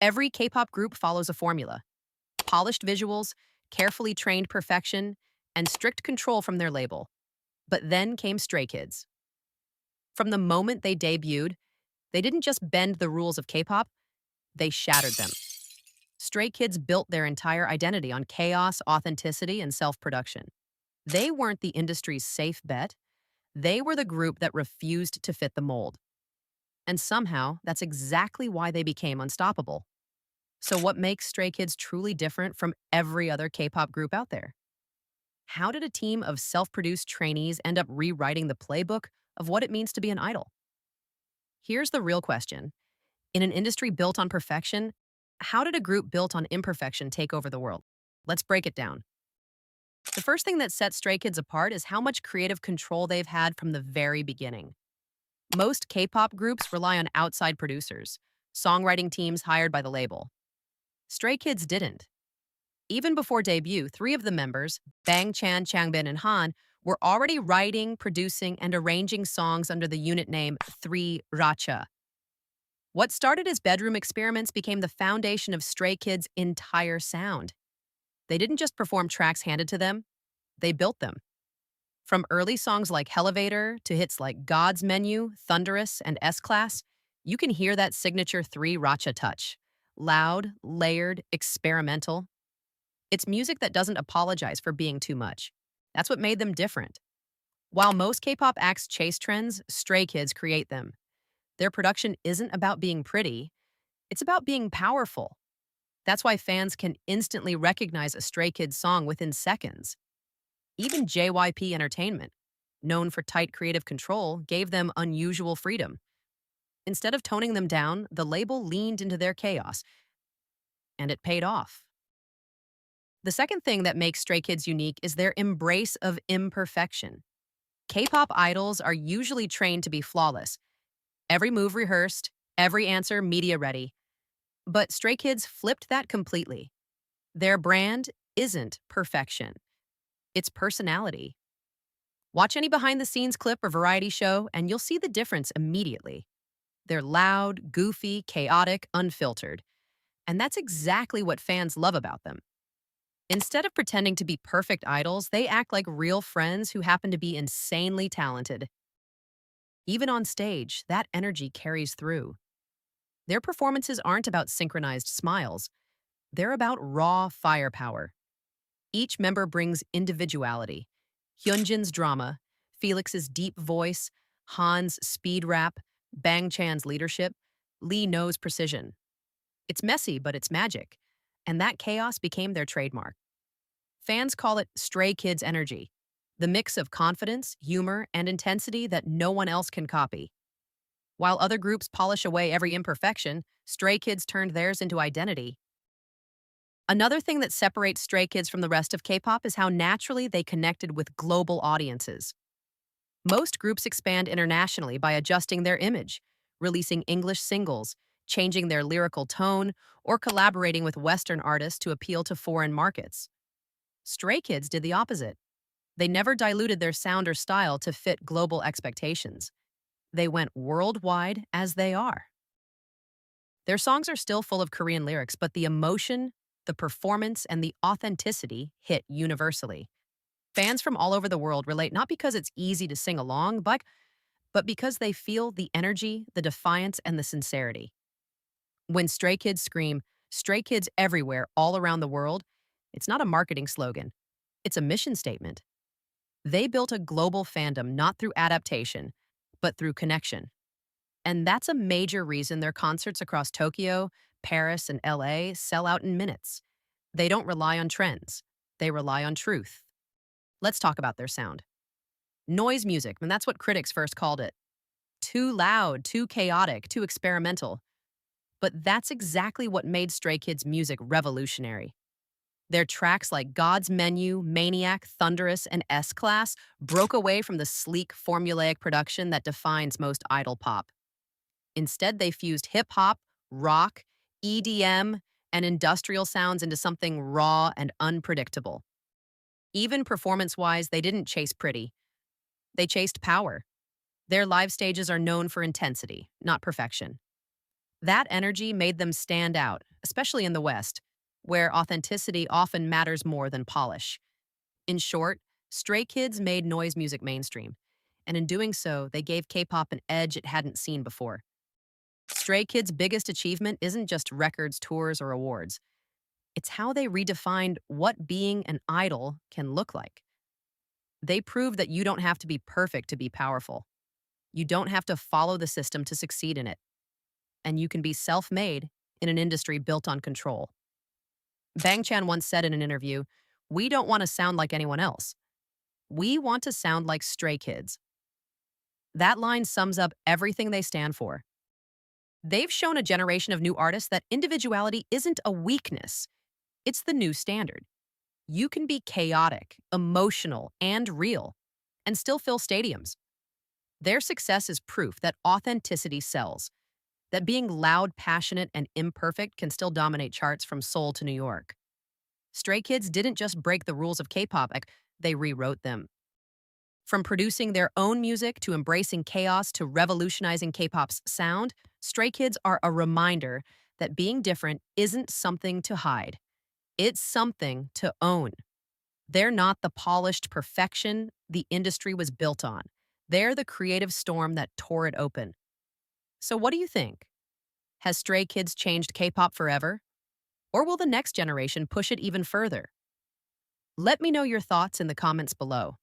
Every K-pop group follows a formula: polished visuals, carefully trained perfection, and strict control from their label. But then came Stray Kids. From the moment they debuted, they didn't just bend the rules of K-pop, they shattered them. Stray Kids built their entire identity on chaos, authenticity, and self-production. They weren't the industry's safe bet. They were the group that refused to fit the mold. And somehow, that's exactly why they became unstoppable. So what makes Stray Kids truly different from every other K-pop group out there? How did a team of self-produced trainees end up rewriting the playbook of what it means to be an idol? Here's the real question. In an industry built on perfection, how did a group built on imperfection take over the world? Let's break it down. The first thing that sets Stray Kids apart is how much creative control they've had from the very beginning. Most K-pop groups rely on outside producers, songwriting teams hired by the label. Stray Kids didn't. Even before debut, three of the members, Bang Chan, Changbin, and Han, were already writing, producing, and arranging songs under the unit name 3 Racha. What started as bedroom experiments became the foundation of Stray Kids' entire sound. They didn't just perform tracks handed to them, they built them. From early songs like Elevator to hits like God's Menu, Thunderous, and S-Class, you can hear that signature 3 Racha touch. Loud, layered, experimental. It's music that doesn't apologize for being too much. That's what made them different. While most K-pop acts chase trends, Stray Kids create them. Their production isn't about being pretty, it's about being powerful. That's why fans can instantly recognize a Stray Kids song within seconds. Even JYP Entertainment, known for tight creative control, gave them unusual freedom. Instead of toning them down, the label leaned into their chaos, and it paid off. The second thing that makes Stray Kids unique is their embrace of imperfection. K-pop idols are usually trained to be flawless. Every move rehearsed, every answer media ready. But Stray Kids flipped that completely. Their brand isn't perfection. It's personality. Watch any behind-the-scenes clip or variety show, and you'll see the difference immediately. They're loud, goofy, chaotic, unfiltered. And that's exactly what fans love about them. Instead of pretending to be perfect idols, they act like real friends who happen to be insanely talented. Even on stage, that energy carries through. Their performances aren't about synchronized smiles. They're about raw firepower. Each member brings individuality. Hyunjin's drama, Felix's deep voice, Han's speed rap, Bang Chan's leadership, Lee No's precision. It's messy, but it's magic. And that chaos became their trademark. Fans call it Stray Kids energy, the mix of confidence, humor, and intensity that no one else can copy. While other groups polish away every imperfection, Stray Kids turned theirs into identity. Another thing that separates Stray Kids from the rest of K-pop is how naturally they connected with global audiences. Most groups expand internationally by adjusting their image, releasing English singles, changing their lyrical tone, or collaborating with Western artists to appeal to foreign markets. Stray Kids did the opposite. They never diluted their sound or style to fit global expectations. They went worldwide as they are. Their songs are still full of Korean lyrics, but the emotion, the performance, and the authenticity hit universally. Fans from all over the world relate not because it's easy to sing along, but because they feel the energy, the defiance, and the sincerity. When Stray Kids scream, "Stray Kids everywhere, all around the world," it's not a marketing slogan. It's a mission statement. They built a global fandom not through adaptation, but through connection. And that's a major reason their concerts across Tokyo, Paris, and LA sell out in minutes. They don't rely on trends. They rely on truth. Let's talk about their sound. Noise music, and that's what critics first called it. Too loud, too chaotic, too experimental. But that's exactly what made Stray Kids' music revolutionary. Their tracks like God's Menu, Maniac, Thunderous, and S-Class broke away from the sleek, formulaic production that defines most idol pop. Instead, they fused hip-hop, rock, EDM, and industrial sounds into something raw and unpredictable. Even performance-wise, they didn't chase pretty. They chased power. Their live stages are known for intensity, not perfection. That energy made them stand out, especially in the West, where authenticity often matters more than polish. In short, Stray Kids made noise music mainstream, and in doing so, they gave K-pop an edge it hadn't seen before. Stray Kids' biggest achievement isn't just records, tours, or awards. It's how they redefined what being an idol can look like. They proved that you don't have to be perfect to be powerful. You don't have to follow the system to succeed in it. And you can be self-made in an industry built on control. Bang Chan once said in an interview, "We don't want to sound like anyone else. We want to sound like Stray Kids." That line sums up everything they stand for. They've shown a generation of new artists that individuality isn't a weakness, it's the new standard. You can be chaotic, emotional, and real, and still fill stadiums. Their success is proof that authenticity sells, that being loud, passionate, and imperfect can still dominate charts from Seoul to New York. Stray Kids didn't just break the rules of K-pop, they rewrote them. From producing their own music to embracing chaos to revolutionizing K-pop's sound, Stray Kids are a reminder that being different isn't something to hide. It's something to own. They're not the polished perfection the industry was built on. They're the creative storm that tore it open. So what do you think? Has Stray Kids changed K-pop forever? Or will the next generation push it even further? Let me know your thoughts in the comments below.